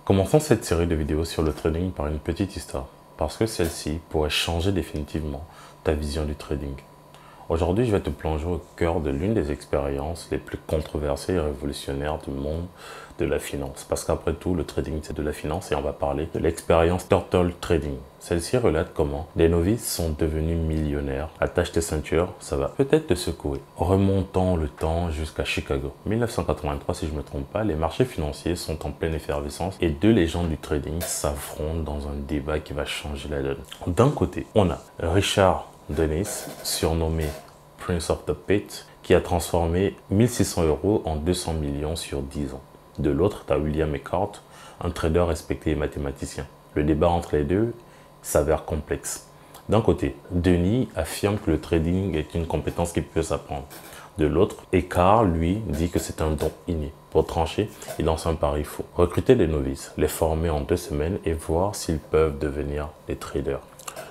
Commençons cette série de vidéos sur le trading par une petite histoire, parce que celle-ci pourrait changer définitivement ta vision du trading. Aujourd'hui, je vais te plonger au cœur de l'une des expériences les plus controversées et révolutionnaires du monde de la finance. Parce qu'après tout, le trading, c'est de la finance et on va parler de l'expérience Turtle Trading. Celle-ci relate comment des novices sont devenus millionnaires. Attache tes ceintures, ça va peut-être te secouer. Remontons le temps jusqu'à Chicago. 1983, si je ne me trompe pas, les marchés financiers sont en pleine effervescence et deux légendes du trading s'affrontent dans un débat qui va changer la donne. D'un côté, on a Richard Dennis, surnommé Prince of the Pit, qui a transformé 1600 € en 200 millions sur 10 ans. De l'autre, tu as William Eckhardt, un trader respecté et mathématicien. Le débat entre les deux s'avère complexe. D'un côté, Denis affirme que le trading est une compétence qui peut s'apprendre. De l'autre, Eckhardt, lui, dit que c'est un don inné. Pour trancher, il lance un pari fou. Recruter des novices, les former en 2 semaines et voir s'ils peuvent devenir des traders.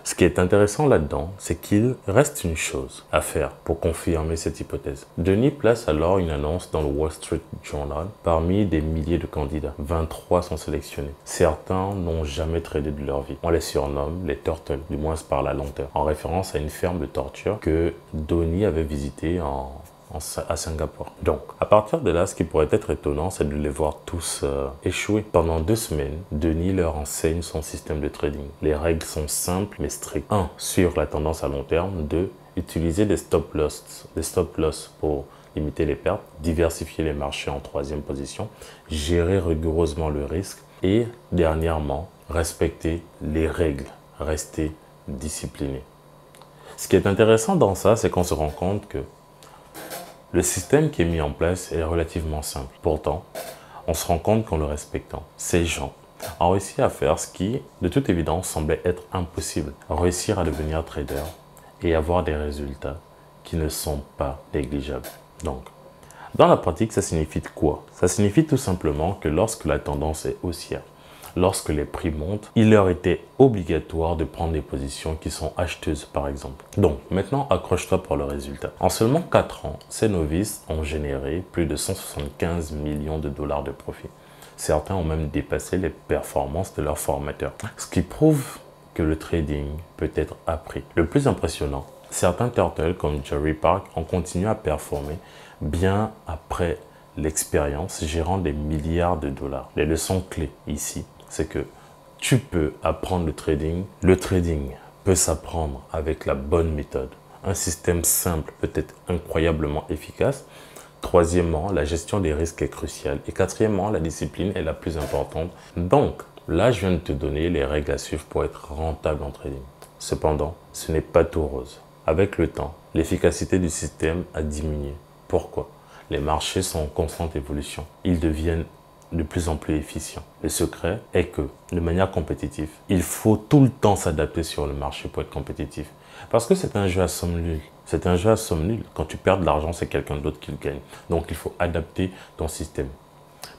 Ce qui est intéressant là-dedans, c'est qu'il reste une chose à faire pour confirmer cette hypothèse. Denis place alors une annonce dans le Wall Street Journal. Parmi des milliers de candidats, 23 sont sélectionnés. Certains n'ont jamais tradé de leur vie. On les surnomme les Turtles, du moins par la lenteur, en référence à une ferme de torture que Denis avait visitée à Singapour. Donc, à partir de là, ce qui pourrait être étonnant, c'est de les voir tous échouer. Pendant 2 semaines, Denis leur enseigne son système de trading. Les règles sont simples mais strictes. 1. Suivre la tendance à long terme. 2. Utiliser des stop loss pour limiter les pertes. Diversifier les marchés en 3e position. Gérer rigoureusement le risque. Et dernièrement, respecter les règles. Rester discipliné. Ce qui est intéressant dans ça, c'est qu'on se rend compte que le système qui est mis en place est relativement simple. Pourtant, on se rend compte qu'en le respectant, ces gens ont réussi à faire ce qui, de toute évidence, semblait être impossible. Réussir à devenir trader et avoir des résultats qui ne sont pas négligeables. Donc, dans la pratique, ça signifie quoi? Ça signifie tout simplement que lorsque la tendance est haussière, lorsque les prix montent, il leur était obligatoire de prendre des positions qui sont acheteuses, par exemple. Donc, maintenant, accroche-toi pour le résultat. En seulement 4 ans, ces novices ont généré plus de 175 millions de dollars de profit. Certains ont même dépassé les performances de leurs formateurs. Ce qui prouve que le trading peut être appris. Le plus impressionnant, certains turtles comme Jerry Park ont continué à performer bien après l'expérience, gérant des milliards de dollars. Les leçons clés ici, c'est que tu peux apprendre le trading. Le trading peut s'apprendre avec la bonne méthode. Un système simple peut être incroyablement efficace. Troisièmement, la gestion des risques est cruciale. Et quatrièmement, la discipline est la plus importante. Donc, là, je viens de te donner les règles à suivre pour être rentable en trading. Cependant, ce n'est pas tout rose. Avec le temps, l'efficacité du système a diminué. Pourquoi? Les marchés sont en constante évolution. Ils deviennent de plus en plus efficients. Le secret est que, de manière compétitive, il faut tout le temps s'adapter sur le marché pour être compétitif. Parce que c'est un jeu à somme nulle. C'est un jeu à somme nulle. Quand tu perds de l'argent, c'est quelqu'un d'autre qui le gagne. Donc, il faut adapter ton système.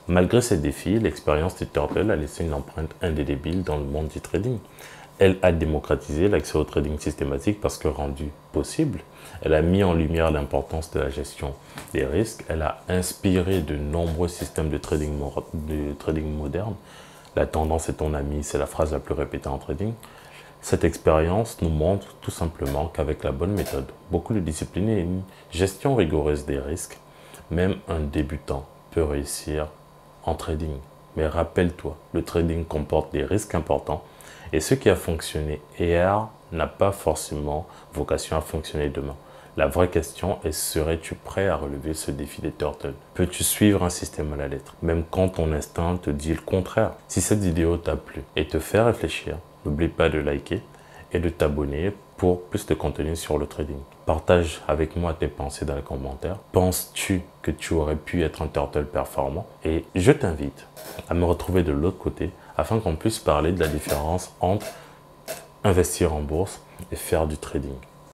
Malgré ces défis, l'expérience de Turtle a laissé une empreinte indélébile dans le monde du trading. Elle a démocratisé l'accès au trading systématique parce que rendu possible, elle a mis en lumière l'importance de la gestion des risques. Elle a inspiré de nombreux systèmes de trading modernes. La tendance est ton ami, c'est la phrase la plus répétée en trading. Cette expérience nous montre tout simplement qu'avec la bonne méthode, beaucoup de discipline et une gestion rigoureuse des risques, même un débutant peut réussir en trading. Mais rappelle-toi, le trading comporte des risques importants et ce qui a fonctionné hier n'a pas forcément vocation à fonctionner demain. La vraie question est, serais-tu prêt à relever ce défi des turtles? Peux-tu suivre un système à la lettre, même quand ton instinct te dit le contraire? Si cette vidéo t'a plu et te fait réfléchir, n'oublie pas de liker et de t'abonner pour plus de contenu sur le trading. Partage avec moi tes pensées dans les commentaires. Penses-tu que tu aurais pu être un turtle performant? Et je t'invite à me retrouver de l'autre côté afin qu'on puisse parler de la différence entre investir en bourse et faire du trading.